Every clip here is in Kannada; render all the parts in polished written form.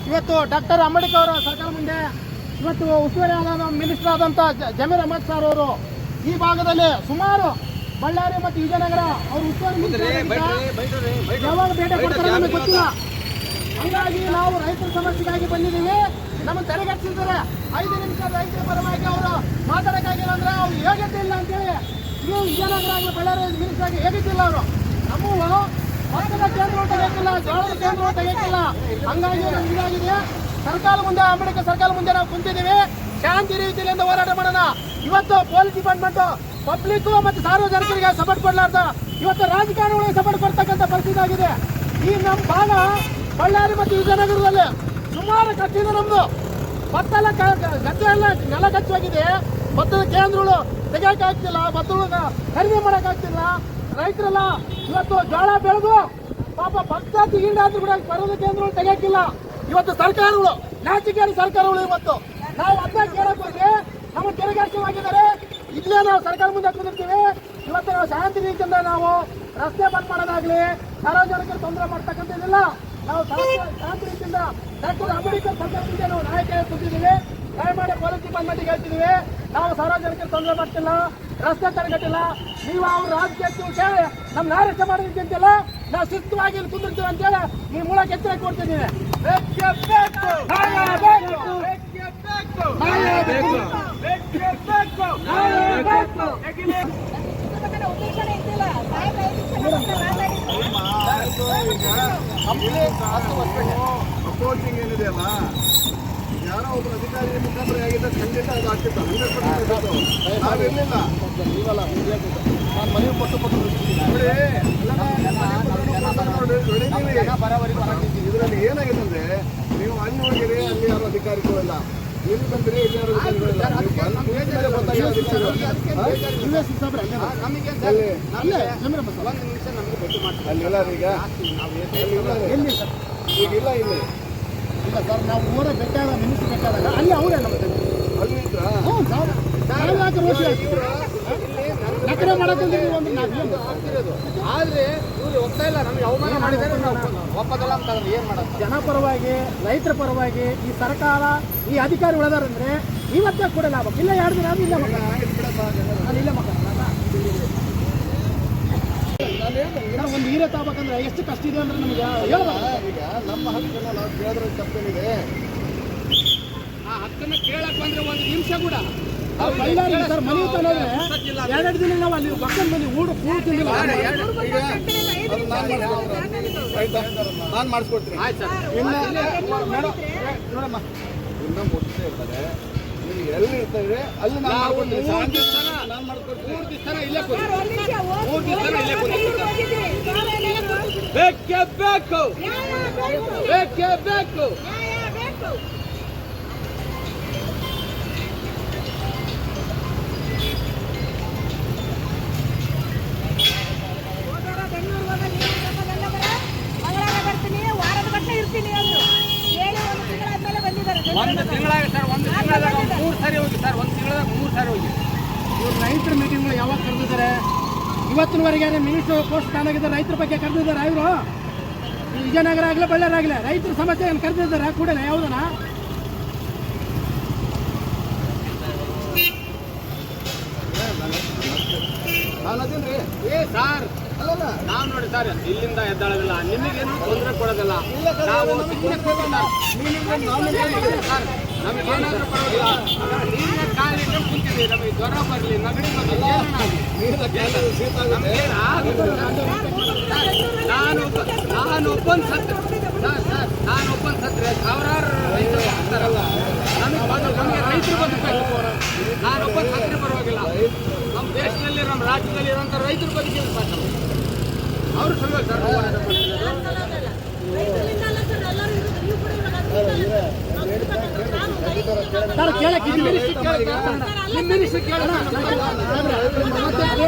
ಇವತ್ತು ಡಾಕ್ಟರ್ ಅಂಬೇಡ್ಕರ್ ಅವರ ಸರ್ಕಾರ ಮುಂದೆ ಇವತ್ತು ಉಸ್ತುವಾರಿ ಮಿನಿಸ್ಟರ್ ಆದಂಥ ಜಮೀರ್ ಅಹಮದ್ ಸರ್ ಅವರು ಈ ಭಾಗದಲ್ಲಿ ಸುಮಾರು ಬಳ್ಳಾರಿ ಮತ್ತು ವಿಜಯನಗರ ಅವರು ಉಸ್ತುವಾರಿ ಯಾವಾಗ ಭೇಟಿ ಕೊಡ್ತಾರೆ ನಮಗೆ ಗೊತ್ತಿಲ್ಲ. ಹಂಗಾಗಿ ನಾವು ರೈತರ ಸಮಸ್ಯೆಗಾಗಿ ಬಂದಿದ್ದೀವಿ. ನಮ್ಮನ್ನು ತೆರೆಗಟ್ಟಿಸಿದ್ದಾರೆ. 5 ನಿಮಿಷ ರೈತರ ಪರವಾಗಿ ಅವರು ಮಾತಾಡೋಕ್ಕಾಗಿಲ್ಲ ಅಂದ್ರೆ ಅವ್ರು ಯೋಗ್ಯತೆ ಇಲ್ಲ ಅಂತೇಳಿ ನೀವು ವಿಜಯನಗರ ಆಗಲಿ ಬಳ್ಳಾರಿ ಮಿನಿಸ್ಟರ್ ಆಗಿ ಹೇಗಿದ್ದಿಲ್ಲ ಅವರು. ನಮ್ಮವು ಭತ್ತದ ಕೇಂದ್ರಗಳು ತೆಗೆಯಕ್ಕಿಲ್ಲ, ಜೋಳದ ಕೇಂದ್ರಗಳು ತೆಗೆಯಕ್ಕಿಲ್ಲ. ಹಂಗಾಗಿ ನಮ್ಗೆ ಇದಾಗಿದೆ. ಸರ್ಕಾರ ಮುಂದೆ ಅಂಬೇಡ್ಕರ್ ಸರ್ಕಾರ ಮುಂದೆ ನಾವು ಕುಂತಿದ್ದೀವಿ. ಶಾಂತಿ ರೀತಿಯಿಂದ ಹೋರಾಟ ಮಾಡೋಣ. ಇವತ್ತು ಪೊಲೀಸ್ ಡಿಪಾರ್ಟ್ಮೆಂಟ್ ಪಬ್ಲಿಕ್ ಮತ್ತು ಸಾರ್ವಜನಿಕರಿಗೆ ಸಪೋರ್ಟ್ ಕೊಡಲಾರ್ದ ಇವತ್ತು ರಾಜಕಾರಣಿಗಳಿಗೆ ಸಪೋರ್ಟ್ ಕೊಡ್ತಕ್ಕಂಥ ಪರಿಸ್ಥಿತಿ ಆಗಿದೆ. ಈ ನಮ್ಮ ಭಾಗ ಬಳ್ಳಾರಿ ಮತ್ತು ವಿಜಯನಗರದಲ್ಲಿ ಸುಮಾರು ಕಚ್ಚಿದೆ. ನಮ್ದು ಭತ್ತ ಎಲ್ಲ ಗದ್ದೆ ಎಲ್ಲ ನೆಲ ಕಚ್ಚೋಗಿದೆ. ಭತ್ತದ ಕೇಂದ್ರಗಳು ತೆಗಿಯಕ್ಕಾಗ್ತಿಲ್ಲ, ಭತ್ತಗಳನ್ನ ಖರೀದಿ ಮಾಡೋಕ್ಕಾಗ್ತಿಲ್ಲ. ರೈತರೆಲ್ಲ ಇವತ್ತು ಜೋಳ ಬೆಳೆದು ಪಾಪ ಭತ್ತ ಈಡಾದ್ರೂ ಕೂಡ ಬರೋದ ಕೇಂದ್ರಗಳು ತೆಗಿಯಕ್ಕಿಲ್ಲ. ಇವತ್ತು ಸರ್ಕಾರಗಳು ನಾಚಿಕೆಯ ಸರ್ಕಾರಗಳು ಇವತ್ತು ನಾವು ಅದನ್ನ ಕೇಳಕ್ ಹೋಗಿ ನಮ್ಮ ತೆರೆಗಾರಿಕೆವಾಗಿದ್ದಾರೆ. ಇಲ್ಲೇ ನಾವು ಸರ್ಕಾರ ಮುಂದೆ ಕುಂದಿರ್ತೀವಿ. ಇವತ್ತು ನಾವು ಶಾಂತಿ ರೀತಿಯಿಂದ ನಾವು ರಸ್ತೆ ಬಂದ್ ಮಾಡೋದಾಗ್ಲಿ, ಸಾರ್ವಜನಿಕರು ತೊಂದರೆ ಮಾಡ್ತಕ್ಕಂಥದ್ದಿಲ್ಲ. ನಾವು ಶಾಂತಿ ರೀತಿಯಿಂದ ಡಾಕ್ಟರ್ ಅಂಬೇಡ್ಕರ್ ಸರ್ಕಾರ ಮುಂದೆ ನಾವು ನಾಯಕ ಕುಂತಿದ್ದೀವಿ. ದಯಮಾಡಿ ಪೊಲೀಸ್ ಡಿಪಾರ್ಟ್ಮೆಂಟ್ಗೆ ಹೇಳ್ತಿದ್ದೀವಿ, ನಾವು ಸಾರ್ವಜನಿಕರು ತೊಂದರೆ ಮಾಡ್ತಿಲ್ಲ, ರಸ್ತೆ ತಡೆಗಟ್ಟಿಲ್ಲ. ನೀವು ಅವ್ರ ರಾಜಕೀಯಕ್ಕೆ ಕೇಳಿ ನಮ್ಮ ನಾರಕ್ಷ ಮಾಡೋದಕ್ಕೆ ಅಂತಿಲ್ಲ, ನಾವು ಶಿಸ್ತವಾಗಿ ಕುಂದಿರ್ತೀವಿ ಅಂತೇಳಿ ಈ ಮೂಲಕ ಎಚ್ಚರಿಕೆ ಕೊಡ್ತಿದ್ದೀವಿ. ಅಪೋಸಿಂಗ್ ಏನಿದೆ ಅಲ್ಲ, ಯಾರೋ ಒಬ್ಬರು ಅಧಿಕಾರಿ ಮುಖಾಂತರ ಆಗಿದ್ದ ಖಂಡಿತ ಅದು ಆಗ್ತಿತ್ತು. 100% ನಾವಿರಲಿಲ್ಲ. ನಾನು ಮನವಿ ಕೊಟ್ಟು ಇದರಲ್ಲಿ ಏನಾಗಿದೆ ಅಂದ್ರೆ, ನೀವು ಅಲ್ಲಿ ಹೋಗಿರಿ, ಅಲ್ಲಿ ಯಾರು ಅಧಿಕಾರಿಗಳು ಇಲ್ಲ. ಇಲ್ಲಿ ಬಂದ್ರಿ, ಇಲ್ಲಿ ಯಾರು ಅಧಿಕಾರಿಗಳಿಲ್ಲ. ಅಲ್ಲಿಲ್ಲ ಈಗ ಈಗಿಲ್ಲ ಇಲ್ಲಿ ಇಲ್ಲ ಸರ್. ನಾವು ಊರ ಬೇಕಾದ ಮಿನಿಸ್ಟರ್ ಬೇಕಾದಾಗ ಅಲ್ಲಿ ಅವರೇ ನಮಗೆ ಅಲ್ಲಿ ನಕರೆ ಮಾಡೋದಿದ್ದೀವಿ ಒಂದು ಆದ್ರೆ ಇವ್ರು ಹೋಗ್ತಾ ಇಲ್ಲ. ನಮ್ಗೆ ಅವಮಾನ ಮಾಡಿದರೆ ನಾವು ಒಪ್ಪದಲ್ಲ ಅಂತ ಏನ್ ಮಾಡೋದು? ಜನ ಪರವಾಗಿ, ರೈತರ ಪರವಾಗಿ ಈ ಸರ್ಕಾರ ಈ ಅಧಿಕಾರಿ ಉಳಿದಾರಂದ್ರೆ ಇವತ್ತೇ ಕೂಡ ಲಾಭ ಇಲ್ಲ. 2 ದಿನ ಇಲ್ಲ ಮಕ್ಕ ಇಲ್ಲ ಮಕ್ಕ ಒಂದು ಹೀರೆ ತಗೋಬೇಕಂದ್ರೆ ಎಷ್ಟು ಕಷ್ಟ ಇದೆ ಅಂದ್ರೆ ನಮ್ಗೆ ಹೇಳ್ಬೇಕು. ಈಗ ನಮ್ಮ ಹಕ್ಕನ್ನು ನಾವು ಕೇಳಿದ್ರೆ ತಪ್ಪೇನಿದೆ? ಆ ಹಕ್ಕನ್ನು ಕೇಳಕ್ ಬಂದ್ರೆ 1 ನಿಮಿಷ ಕೂಡ ಬಳ್ಳಾರಿ ಸರ್ ಮನೆ ತಂದ್ರೆ 2 ದಿನ ನಾವು ಅಲ್ಲಿ ಪಕ್ಕದ ಮನೆ ತಿಂದಿಲ್ಲ. ನಾನು ಮಾಡಿಸ್ಕೊಡ್ತೀನಿ. ಇನ್ನ ಮುಟ್ಟಿ ಇರ್ತಾರೆ, ನೀವು ಎಲ್ಲಿ ಇರ್ತಾರೆ ಅಲ್ಲಿ ನಾನು ಮಾಡ್ಕೊಡ್ತೀನಿ. ನಾನು ಮಾಡ್ಕೊಡ್ತೀನಿ. 3 ದಿವಸ ಇಲ್ಲೇ ಬೇಕೇ ಬೇಕು, ಬೇಕೇ ಬೇಕು. ಒಂದು ತಿಂಗಳಾಗ ಸರ್, 1 ತಿಂಗಳಾಗ 3 ಸಾರಿ ಹೋಗಿ ಸರ್, 1 ತಿಂಗಳಾಗ 3 ಸಾರಿ ಹೋಗಿ. ಇವ್ರು ರೈತರ ಮೀಟಿಂಗ್ಗಳು ಯಾವಾಗ ಕರೆದಿದ್ದಾರೆ? ಇವತ್ತಿನವರೆಗೆ ಮಿನಿಸ್ಟರ್ ಪೋಸ್ಟ್ ತಾನಾಗಿದ್ದಾರೆ. ರೈತರ ಬಗ್ಗೆ ಕರೆದಿದ್ದಾರೆ. ಇವರು ವಿಜಯನಗರ ಆಗಲಿ ಬಳ್ಳಾರಿ ಆಗಲಿ ರೈತರ ಸಮಸ್ಯೆ ಕರೆದಿದ್ದಾರೆ ಕೂಡಲೇ. ಯಾವುದನ್ನ ನಾನು ಅದೀನಿ ಏ ಸರ್, ಅಲ್ಲಲ್ಲ ನಾವು ನೋಡಿ ಸರ್, ಇಲ್ಲಿಂದ ಎದ್ದಾಳೋದಿಲ್ಲ, ನಿಮಗೇನು ತೊಂದರೆ ಕೊಡೋದಿಲ್ಲ. ನಾವು ನಮಗೇನಾದ್ರೂ ಪರವಾಗಿಲ್ಲ. ನೀವೇ ಕಾಲಿಟ್ಟು ಕುಂತಿದ್ದೀವಿ. ನಮಗೆ ಜ್ವರ ಬರಲಿ, ನೆಗಡಿ ಬರಲಿ, ನಾನು ಒಬ್ಬಂದು ಸತ್ರೆ ಸಾವಿರಾರು ರೈತರು ಬರ್ತಾರಲ್ಲ. ನಮಗೆ ರೈತರು ಬದುಕಬೇಕು. ನಾನೊಬ್ಬಂದು ಸತ್ರೆ ಪರವಾಗಿಲ್ಲ. ನಮ್ಮ ದೇಶದಲ್ಲಿ, ನಮ್ಮ ರಾಜ್ಯದಲ್ಲಿ ಇರುವಂಥ ರೈತರು ಬದುಕಿದ್ರು ಸಾಕು. ಅವರು ಸಲುವಾಗಿ ಸರ್ ಹೋರಾಟ ಸರ್ ಕೇಳಕ್ಕೆ ನಿಮ್ಮ ಮಿನಿಸ್ಟರ್ ಕೇಳೋಣ.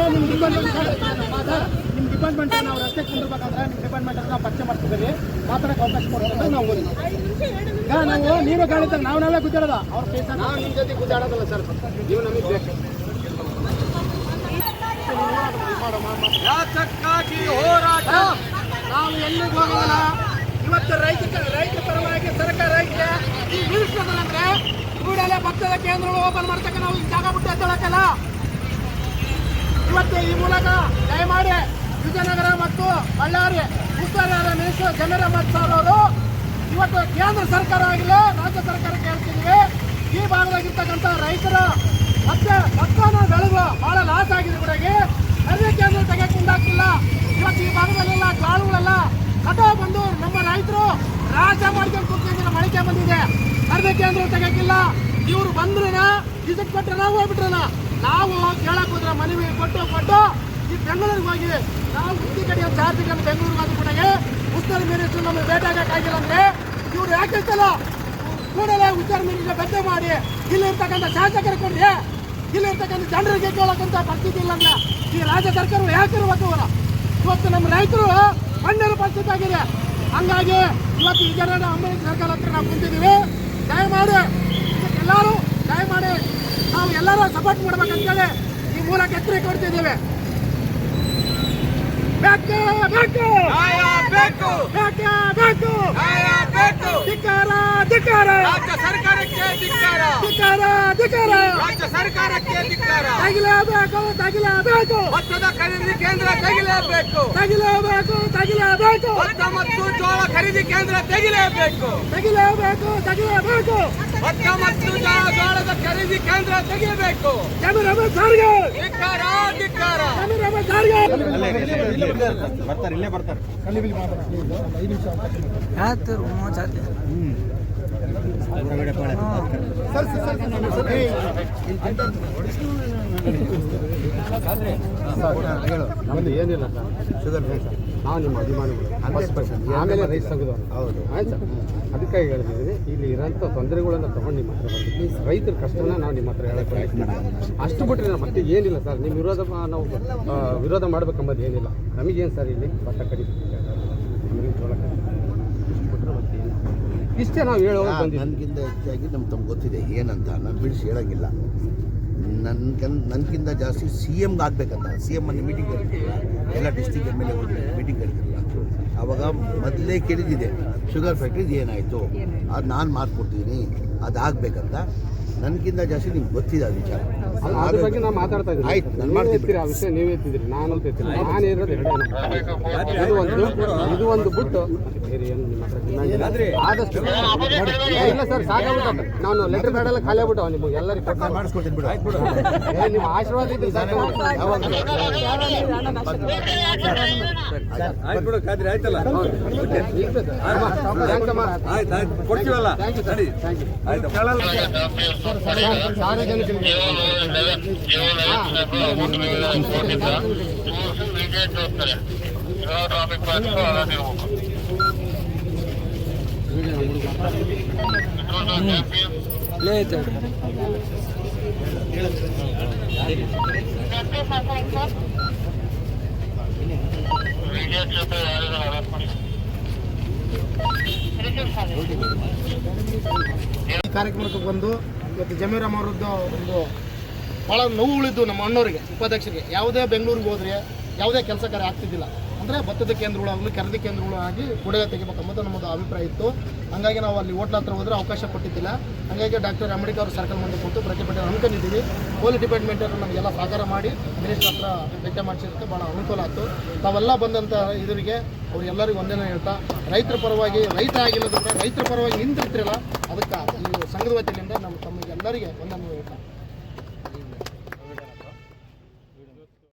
ನಿಮ್ಮ ಡಿಪಾರ್ಟ್ಮೆಂಟ್ ನಾವು ರಸ್ತೆ ಕುಂದಿರ್ಬೇಕಾದ್ರೆ ನಿಮ್ಮ ಡಿಪಾರ್ಟ್ಮೆಂಟ್ ನಾವು ಪರಿಚಯ ಮಾಡ್ತಿದ್ದೀವಿ. ಮಾತಾಡೋಕೆ ಅವಕಾಶ ಕೊಡ್ತಾರೆ. ನಾವು ನಾವು ನೀವೇ ಕಾಣಿಸ್ತಾರೆ, ನಾವೆಲ್ಲ ಗುದ್ದಾಡೋದ ಅವ್ರ ಕೇಸ. ನಾವು ನಿಮ್ಮ ಜೊತೆ ಗುದ್ದಾಡೋದಲ್ಲ ಸರ್, ನೀವು ನಮಗೆ ಬೇಕು. ಯಾತಕ್ಕಾಗಿ ಹೋರಾಟ? ನಾವು ಎಲ್ಲಿಗೆ ಹೋಗೋಲ್ಲ. ಇವತ್ತು ರೈತ ಪರವಾಗಿ ಸರ್ಕಾರ ಭತ್ತದ ಕೇಂದ್ರಗಳು ಓಪನ್ ಮಾಡ್ತಕ್ಕ ನಾವು ಈ ಜಾಗ ಬಿಟ್ಟು ಎದ್ದೇಳಕ್ಕಲ್ಲ. ಇವತ್ತು ಈ ಮೂಲಕ ದಯಮಾಡಿ ವಿಜಯನಗರ ಮತ್ತು ಬಳ್ಳಾರಿ ಉಸ್ತುವಾರಿ ಮಿನಿಸ್ಟರ್ ಜಮೀರ್ ಅಹಮದ್ ಸರ್ ಅವರು ಇವತ್ತು ಕೇಂದ್ರ ಸರ್ಕಾರ ಆಗಿಲ್ಲ ರಾಜ್ಯ ಸರ್ಕಾರಕ್ಕೆ ಹೇಳ್ತಿದ್ದೀವಿ, ಈ ಭಾಗದಾಗಿರ್ತಕ್ಕಂಥ ರೈತರ ಮತ್ತೆ ಭತ್ತನ ಬೆಳೆದು ಬಹಳ ಲಾಸ್ ಆಗಿದೆ ಕೂಡಗೆ ಖರೀದಿ ಕೇಂದ್ರ ತೆಗೆಯಕ್ಕೆ ಮುಂದಾಗ್ತಿಲ್ಲ. ಇವತ್ತು ಈ ಭಾಗದಲ್ಲೆಲ್ಲ ಜ್ವಾಳಗಳೆಲ್ಲ ಕಟಾವು ಬಂದು ನಮ್ಮ ರೈತರು ರಾಜ ಮಾಡ್ಕೊಂಡು ಕೂತ್ಕೊಂಡಿರೋ ಮಳಿಕೆ ಬಂದಿದೆ. ಖರೀದಿ ಕೇಂದ್ರ ತೆಗೆಯಕ್ಕಿಲ್ಲ. ಇವರು ಬಂದ್ರನ ಇದಕ್ಕೆ ಕೊಟ್ಟರೆ ನಾವು ಹೋಗ್ಬಿಟ್ರನ ನಾವು ಕೇಳಕ್ ಹೋದ್ರೆ ಮನವಿ ಕೊಟ್ಟು ಈ ಬೆಂಗಳೂರಿಗೆ ಹೋಗಿ ನಾವು ಉತ್ತಿ ಕಡೆಯ ಚಾರ್ಜಿಗೆ ಬೆಂಗಳೂರಿಗೆ ಹೋದ ಕೂಡಗೆ ಉಸ್ತುವಾರಿ ಮಿನಿಸ್ಟರ್ ನಮಗೆ ಭೇಟಿ ಆಗಕ್ಕಾಗಿಲ್ಲ ಅಂದ್ರೆ ಇವ್ರು ಯಾಕಿರ್ತಲ್ಲ ಕೂಡಲೇ ಉಸ್ತುವಾರಿ ಮಿನಿಸ್ಟರ್ ಭೇಟಿ ಮಾಡಿ ಇಲ್ಲಿರ್ತಕ್ಕಂಥ ಶಾಸಕರು ಕೊಡ್ರಿ, ಇಲ್ಲಿರ್ತಕ್ಕಂಥ ಜನರಿಗೆ ಕೇಳಕ್ಕಂತ ಪರಿಸ್ಥಿತಿ ಇಲ್ಲ ಅಂದ್ರೆ ಈ ರಾಜ್ಯ ಸರ್ಕಾರ ಯಾಕಿರ್ಬೇಕು ಅವರ ಇವತ್ತು ನಮ್ಮ ರೈತರು ಮಣ್ಣಿನ ಪರಿಸ್ಥಿತಿ ಆಗಿದೆ. ಹಂಗಾಗಿ ಇವತ್ತು ಈ ಜನ ಅಂಬೇಡ್ಕರ್ ಸರ್ಕಾರ ಹತ್ರ ನಾವು ಕುಂತಿದ್ದೀವಿ. ದಯಮಾಡಿ ಇದಕ್ಕೆಲ್ಲರೂ ದಯಮಾಡಿ ನಾವು ಎಲ್ಲರೂ ಸಪೋರ್ಟ್ ಮಾಡ್ಬೇಕಂತೇಳಿ ಈ ಮೂಲಕ ಎಚ್ಚರಿಕೆ ಕೊಡ್ತಿದ್ದೀವಿ. ಬೇಕು ಬೇಕು ಬೇಕು ಬೇಕು ಬೇಕು ಬೇಕು ಧಿಕ್ಕಾರ ಧಿಕ್ಕಾರ ರಾಜ್ಯ ಸರ್ಕಾರಕ್ಕೆ ಧಿಕ್ಕಾರ, ಧಿಕ್ಕಾರ ಧಿಕ್ಕಾರ ರಾಜ್ಯ ಸರ್ಕಾರಕ್ಕೆ ಧಿಕ್ಕಾರ. ತೆಗಿಲೇಬೇಕು ತೆಗಿಲೇಬೇಕು ಭತ್ತದ ಖರೀದಿ ಕೇಂದ್ರ ತೆಗಿಲೇಬೇಕು, ತೆಗಿಲೇಬೇಕು ತೆಗಿಲೇಬೇಕು ಭತ್ತ ಮತ್ತು ಜೋಳ ಖರೀದಿ ಕೇಂದ್ರ ತೆಗಿಲೇಬೇಕು, ತೆಗಿಲೇಬೇಕು ತೆಗಿಲೇಬೇಕು ಭತ್ತ ಮತ್ತು ಜೋಳದ ಖರೀದಿ ಕೇಂದ್ರ ತೆಗಿಬೇಕು. ಜಮೀರ್ ಅಹಮದ್ ಸಾರ್ಗೆ ಧಿಕ್ಕಾರ ಧಿಕ್ಕಾರ. ಜಮೀರ್ ಅಹಮದ್ ಸಾರ್ಗೆ ಬರ್ತಾರೆ, ಇಲ್ಲೇ ಬರ್ತಾರೆ. ನಮ್ಮದು ಏನಿಲ್ಲ ಸರ್, ಶುಗರ್ ಫ್ರೀ ಸರ್. ನಾವು ನಿಮ್ಮ ಅಭಿಮಾನಿಗಳು ಆಮೇಲೆ ರೈತ ಸಂಘದವರು. ಹೌದು ಆಯ್ತು ಸರ್, ಅದಕ್ಕಾಗಿ ಹೇಳ್ತಿದ್ದೀವಿ ಇಲ್ಲಿ ಇರೋಂಥ ತೊಂದರೆಗಳನ್ನು ತೊಗೊಂಡು ನಿಮ್ಮ ಹತ್ರ ಬರ್ತೀವಿ. ಪ್ಲೀಸ್ ರೈತರ ಕಷ್ಟನ ನಾವು ನಿಮ್ಮ ಹತ್ರ ಹೇಳಕ್ಕೆ ಪ್ರಯತ್ನ ಮಾಡೋಣ. ಅಷ್ಟು ಬಿಟ್ಟರೆ ಮತ್ತೆ ಏನಿಲ್ಲ ಸರ್. ನಿಮ್ಮ ನಾವು ವಿರೋಧ ಮಾಡ್ಬೇಕಂಬುದು ಏನಿಲ್ಲ. ನಮಗೇನು ಸರ್ ಇಲ್ಲಿ ಭತ್ತ ಕಡಿಮೆ ನಮಗೆ ಜೋಳ ಬಿಟ್ಟರೆ ಮತ್ತೆ ಏನು ಇಷ್ಟೇ ನಾವು ಹೇಳೋದು ಬಂದಿದ್ದೀವಿ. ನನಗಿಂತ ಹೆಚ್ಚಾಗಿ ತಮ್ಗೆ ಗೊತ್ತಿದೆ ಏನಂತ, ನಾನು ಬಿಡಿಸಿ ಹೇಳೋಂಗಿಲ್ಲ. ನನಗಿಂತ ಜಾಸ್ತಿ ಸಿ ಎಮ್ಗೆ ಆಗಬೇಕಂತ. ಸಿ ಎಮ್ ಅನ್ನು ಮೀಟಿಂಗ್ ಕರಿತಿಲ್ಲ, ಎಲ್ಲ ಡಿಸ್ಟಿಕ್ ಎಮ್ ಎಲ್ ಎಗಳು ಮೀಟಿಂಗ್ ಕರಿತಿಲ್ಲ. ಆವಾಗ ಮೊದಲೇ ಕೇಳಿದ್ದಿದೆ ಶುಗರ್ ಫ್ಯಾಕ್ಟ್ರಿದು ಏನಾಯಿತು, ಅದು ನಾನು ಮಾಡಿಕೊಡ್ತೀನಿ, ಅದಾಗಬೇಕಂತ. ನನಗಿಂತ ಜಾಸ್ತಿ ನಿಮ್ಗೆ ಗೊತ್ತಿದೆ ಆ ವಿಚಾರ. ಅದ್ರ ಬಗ್ಗೆ ನಾವು ಮಾತಾಡ್ತಾ ಇದ್ದೀವಿ. ಆಯ್ತು, ನಾನು ನೀವು ಮಾಡ್ತೀನಿ. ಎತ್ತೀರಿ ಆ ವಿಷಯ, ನೀವೇ ಎತ್ತಿದ್ರಿ, ನಾನು ಅಂತ ಎತ್ತಿಲ್ಲ. ನಾನು ಇರೋದು ಎರಡೇ ಇದು ಒಂದು ಬಿಟ್ಟು ಬೇರೆ ಏನು ನಿಮ್ಮ ಹತ್ರ ತಿನ್ನಂಗಿಲ್ಲ. ಆದಷ್ಟು ಇಲ್ಲ ಸರ್, ಸಾಕಾಗ್ಬಿಟ್ಟು ನಾನು ಲೆಟರ್ ಪ್ಯಾಡೆಲ್ಲ ಖಾಲಿ ಆಗ್ಬಿಟ್ಟು ನಿಮಗೆ ಎಲ್ಲರಿಗೂ ಮಾಡಿಸ್ಕೊಡ್ತೀನಿ ಬಿಡು. ನಿಮ್ಮ ಆಶೀರ್ವಾದ ಇದ್ರೆ ಸಾಕು. ಆಯ್ತು ಬಿಡು, ಖಾತ್ರಿ ಆಯ್ತಲ್ಲ. ಕೊಡ್ತೀವಲ್ಲ. ಆಯ್ತು. ಸಾರ್ವಜನಿಕರಿಗೆ ಈ ಕಾರ್ಯಕ್ರಮಕ್ಕೆ ಬಂದು ಇವತ್ತು ಜಮೀರ್ ಅಹಮದ್ ಒಂದು ಭಾಳ ನೋವು ಉಳಿದು ನಮ್ಮ ಅಣ್ಣವರಿಗೆ ಉಪಾಧ್ಯಕ್ಷರಿಗೆ ಯಾವುದೇ ಬೆಂಗಳೂರಿಗೆ ಹೋದ್ರೆ ಯಾವುದೇ ಕೆಲಸ ಕಾರ್ಯ ಆಗ್ತಿದ್ದಿಲ್ಲ. ಅಂದರೆ ಭತ್ತದ ಕೇಂದ್ರಗಳಾಗಲಿ ಖರೀದಿ ಕೇಂದ್ರಗಳು ಆಗಿ ಕೂಡಲೇ ತೆಗಿಬೇಕಂಬುದು ನಮ್ಮದು ಅಭಿಪ್ರಾಯ ಇತ್ತು. ಹಾಗಾಗಿ ನಾವು ಅಲ್ಲಿ ಹೋಟ್ಲ ಹತ್ರ ಹೋದರೆ ಅವಕಾಶ ಕೊಟ್ಟಿದ್ದಿಲ್ಲ. ಹಾಗಾಗಿ ಡಾಕ್ಟರ್ ಅಂಬೇಡ್ಕರ್ ಅವರು ಸರ್ಕಲ್ ಮುಂದೆ ಕೊಟ್ಟು ಪ್ರತಿಭಟನೆ ಅನ್ಕೊಂಡಿದ್ದೀವಿ. ಪೊಲೀಸ್ ಡಿಪಾರ್ಟ್ಮೆಂಟರು ನಮಗೆಲ್ಲ ಸಹಕಾರ ಮಾಡಿ ಮಿನಿಸ್ಟರ್ ಹತ್ರ ಭೇಟಿ ಮಾಡಿಸಿದ್ದಕ್ಕೆ ಭಾಳ ಅನುಕೂಲ ಆಯಿತು. ತಾವೆಲ್ಲ ಬಂದಂಥ ಇದರಿಗೆ ಅವ್ರಿಗೆಲ್ಲರಿಗೂ ಒಂದೇನೇ ಹೇಳ್ತಾ, ರೈತರ ಪರವಾಗಿ ರೈತ ಆಗಿಲ್ಲದ್ರೆ ರೈತರ ಪರವಾಗಿ ನಿಂತಿರ್ತಿರಲ್ಲ, ಅದಕ್ಕೆ ಈ ಸಂಘದ ವತಿಯಿಂದ ನಮ್ಮ ತಮ್ಮಿಗೆಲ್ಲರಿಗೆ ಒಂದನ್ನು ಹೇಳ್ತಾ